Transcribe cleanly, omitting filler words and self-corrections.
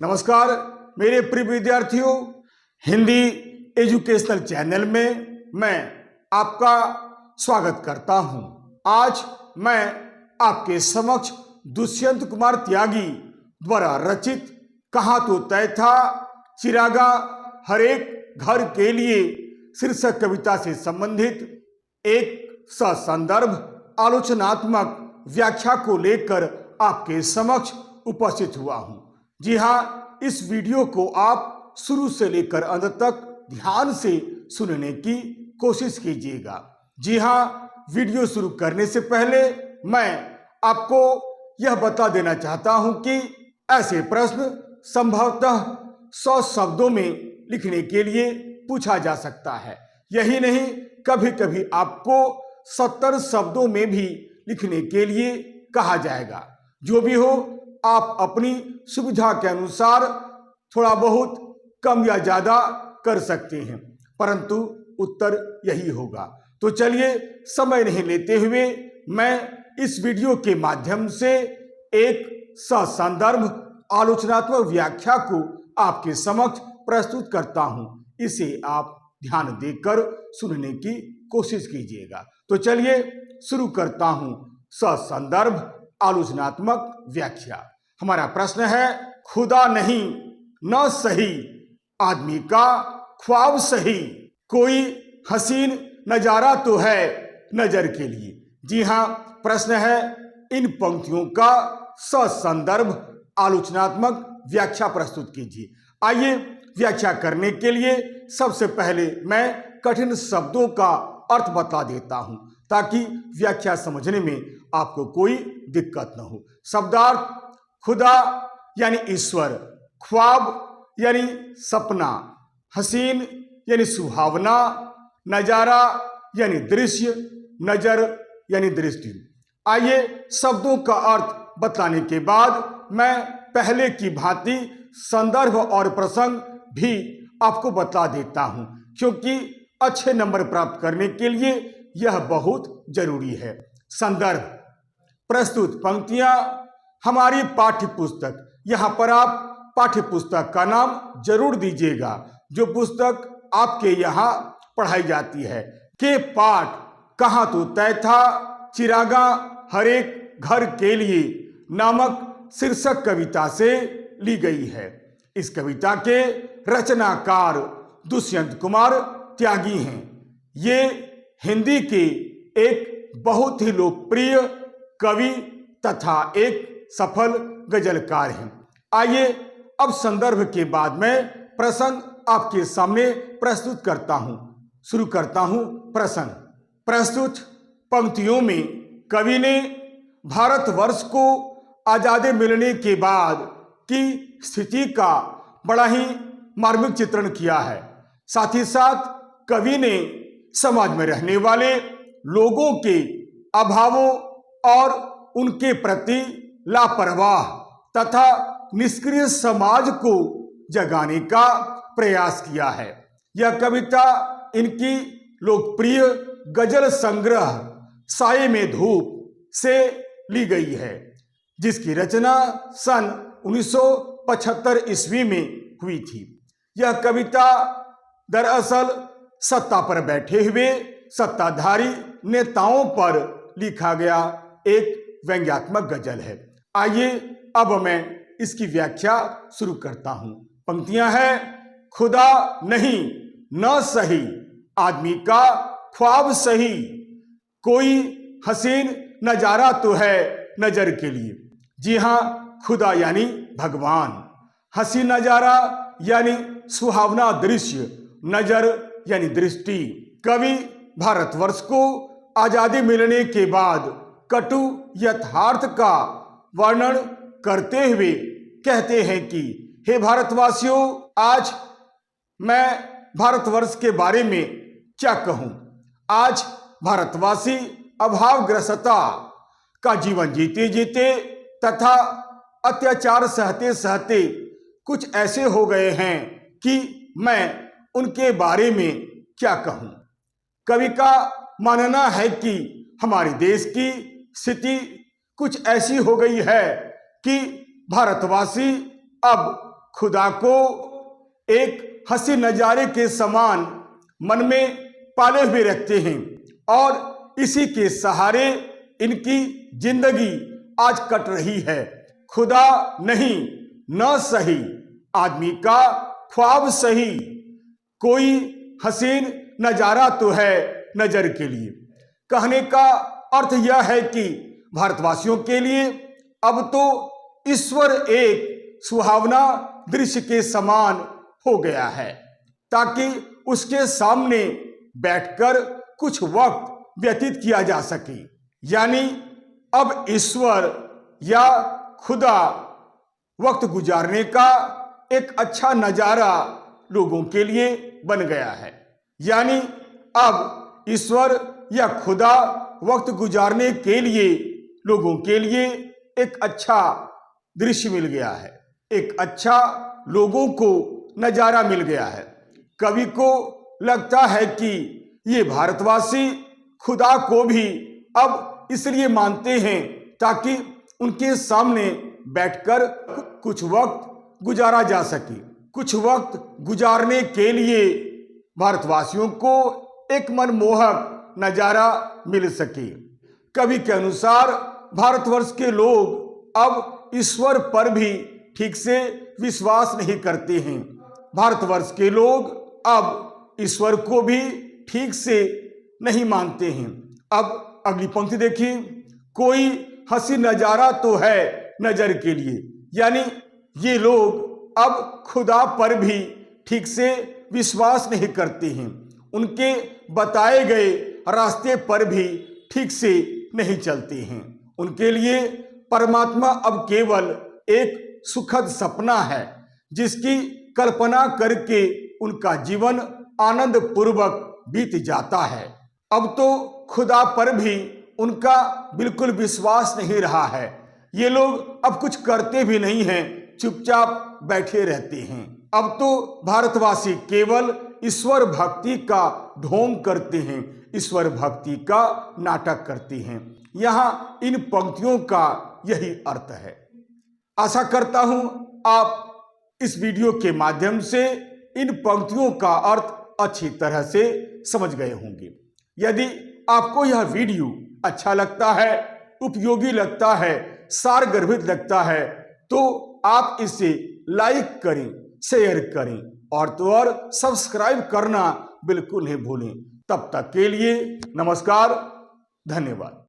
नमस्कार मेरे प्रिय विद्यार्थियों, हिंदी एजुकेशनल चैनल में मैं आपका स्वागत करता हूं। आज मैं आपके समक्ष दुष्यंत कुमार त्यागी द्वारा रचित कहा तो तय था चिरागा हर एक घर के लिए शीर्षक कविता से संबंधित एक ससंदर्भ आलोचनात्मक व्याख्या को लेकर आपके समक्ष उपस्थित हुआ हूं। जी हाँ, इस वीडियो को आप शुरू से लेकर अंत तक ध्यान से सुनने की कोशिश कीजिएगा। जी हाँ, वीडियो शुरू करने से पहले मैं आपको यह बता देना चाहता हूं कि ऐसे प्रश्न संभवतः 100 शब्दों में लिखने के लिए पूछा जा सकता है। यही नहीं, कभी कभी आपको 70 शब्दों में भी लिखने के लिए कहा जाएगा। जो भी हो, आप अपनी सुविधा के अनुसार थोड़ा बहुत कम या ज्यादा कर सकते हैं, परंतु उत्तर यही होगा। तो चलिए समय नहीं लेते हुए मैं इस वीडियो के माध्यम से एक ससंदर्भ आलोचनात्मक व्याख्या को आपके समक्ष प्रस्तुत करता हूं। इसे आप ध्यान देकर सुनने की कोशिश कीजिएगा। तो चलिए शुरू करता हूं ससंदर्भ आलोचनात्मक व्याख्या। हमारा प्रश्न है, खुदा नहीं न सही आदमी का ख्वाब सही, कोई हसीन नजारा तो है नजर के लिए। जी हाँ, प्रश्न है, इन पंक्तियों का ससंदर्भ आलोचनात्मक व्याख्या प्रस्तुत कीजिए। आइए व्याख्या करने के लिए सबसे पहले मैं कठिन शब्दों का अर्थ बता देता हूं, ताकि व्याख्या समझने में आपको कोई दिक्कत न हो। शब्दार्थ: खुदा यानी ईश्वर, ख्वाब यानी सपना, हसीन यानी सुहावना, नजारा यानी दृश्य, नजर यानी दृष्टि। आइए शब्दों का अर्थ बताने के बाद मैं पहले की भांति संदर्भ और प्रसंग भी आपको बता देता हूं, क्योंकि अच्छे नंबर प्राप्त करने के लिए यह बहुत जरूरी है। संदर्भ: प्रस्तुत पंक्तियां हमारी पाठ्य पुस्तक, यहां पर आप पाठ्य पुस्तक का नाम जरूर दीजिएगा जो पुस्तक आपके यहां पढ़ाई जाती है, के पाठ कहा तो तय था चिरागा हर एक घर के लिए नामक शीर्षक कविता से ली गई है। इस कविता के रचनाकार दुष्यंत कुमार त्यागी हैं। ये हिंदी के एक बहुत ही लोकप्रिय कवि तथा एक सफल गजलकार हैं। आइए अब संदर्भ के बाद मैं प्रसंग आपके सामने प्रस्तुत करता हूं। शुरू करता हूं प्रसंग। प्रस्तुत पंक्तियों में कवि ने भारतवर्ष को आजादी मिलने के बाद की स्थिति का बड़ा ही मार्मिक चित्रण किया है। साथ ही साथ कवि ने समाज में रहने वाले लोगों के अभावों और उनके प्रति लापरवाह तथा निष्क्रिय समाज को जगाने का प्रयास किया है। यह कविता इनकी लोकप्रिय गजल संग्रह साये में धूप से ली गई है, जिसकी रचना सन 1975 ईस्वी में हुई थी। यह कविता दरअसल सत्ता पर बैठे हुए सत्ताधारी नेताओं पर लिखा गया एक व्यंग्यात्मक गजल है। आइए अब मैं इसकी व्याख्या शुरू करता हूं। पंक्तियां हैं, खुदा नहीं न सही आदमी का ख्वाब सही, कोई हसीन नजारा तो है नजर के लिए। जी हां, खुदा यानी भगवान, हसीन नजारा यानी सुहावना दृश्य, नजर यानी दृष्टि। कवि भारतवर्ष को आजादी मिलने के बाद कटु यथार्थ का वर्णन करते हुए कहते हैं कि हे भारतवासियों, आज मैं भारतवर्ष के बारे में क्या कहूं। आज भारतवासी अभावग्रस्तता का जीवन जीते जीते तथा अत्याचार सहते सहते कुछ ऐसे हो गए हैं कि मैं उनके बारे में क्या कहूं। कवि का मानना है कि हमारे देश की स्थिति कुछ ऐसी हो गई है कि भारतवासी अब खुदा को एक हंसी नजारे के समान मन में पाले हुए रखते हैं और इसी के सहारे इनकी जिंदगी आज कट रही है। खुदा नहीं, न सही, आदमी का ख्वाब सही, कोई हसीन नजारा तो है नजर के लिए। कहने का अर्थ यह है कि भारतवासियों के लिए अब तो ईश्वर एक सुहावना दृश्य के समान हो गया है, ताकि उसके सामने बैठकर कुछ वक्त व्यतीत किया जा सके। यानी अब ईश्वर या खुदा वक्त गुजारने का एक अच्छा नजारा लोगों के लिए बन गया है। यानी अब ईश्वर या खुदा वक्त गुजारने के लिए लोगों के लिए एक अच्छा दृश्य मिल गया है, एक अच्छा लोगों को नजारा मिल गया है। कवि को लगता है कि ये भारतवासी खुदा को भी अब इसलिए मानते हैं ताकि उनके सामने बैठकर कुछ वक्त गुजारा जा सके। कुछ वक्त गुजारने के लिए भारतवासियों को एक मनमोहक नजारा मिल सके। कवि के अनुसार भारतवर्ष के लोग अब ईश्वर पर भी ठीक से विश्वास नहीं करते हैं। भारतवर्ष के लोग अब ईश्वर को भी ठीक से नहीं मानते हैं। अब अगली पंक्ति देखिए, कोई हंसी नजारा तो है नजर के लिए। यानी ये लोग अब खुदा पर भी ठीक से विश्वास नहीं करते हैं, उनके बताए गए रास्ते पर भी ठीक से नहीं चलते हैं। उनके लिए परमात्मा अब केवल एक सुखद सपना है, जिसकी कल्पना करके उनका जीवन आनंद पूर्वक बीत जाता है। अब तो खुदा पर भी उनका बिल्कुल विश्वास नहीं रहा है। ये लोग अब कुछ करते भी नहीं हैं, चुपचाप बैठे रहते हैं। अब तो भारतवासी केवल ईश्वर भक्ति का ढोंग करते हैं, ईश्वर भक्ति का नाटक करते हैं। यहाँ इन पंक्तियों का यही अर्थ है। आशा करता हूं आप इस वीडियो के माध्यम से इन पंक्तियों का अर्थ अच्छी तरह से समझ गए होंगे। यदि आपको यह वीडियो अच्छा लगता है, उपयोगी लगता है, सारगर्भित लगता है, तो आप इसे लाइक करें, शेयर करें और तो और सब्सक्राइब करना बिल्कुल नहीं भूलें। तब तक के लिए नमस्कार, धन्यवाद।